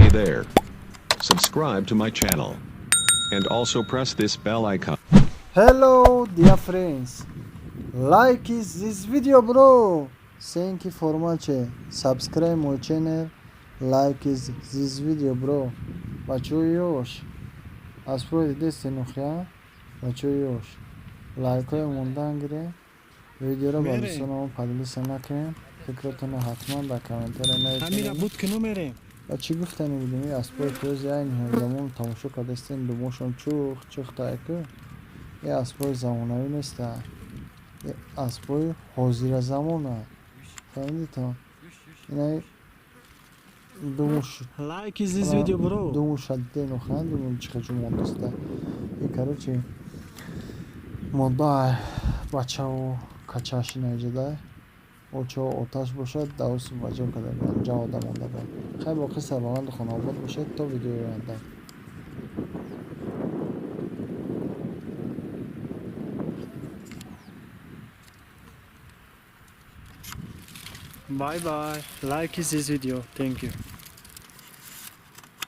Hey there. Subscribe to my channel. And also press this bell icon. Hello dear friends, like is this video bro. Thank you for much. Subscribe my channel, like is this video bro. Бачуёш, аспрои дести нухя, бачуёш. Лайкай мундан гире, видеоро ба дӯстонам подлиса накунед. Фикратона ҳатман ба комментария навишед. Амира буд ки номерем. Ба чӣ гуфтани будем аспрои пӯзи айни замон тамошо кардастем думошам чух тайку. Ye asboy zamonaviy neст, ye asboy hozira zamona. Фаҳмидед то? Ина думуш Like is this video bro. думуш аддено хан думун чихачу модаста. И короче мода бачао качаши наҷада. Очо оташ бошад, давус баҷо када ҷа одам монда бо. Хай боқи сарбаланд хонобод бошед то видеои оянда. Bye bye. Like is this video. Thank you.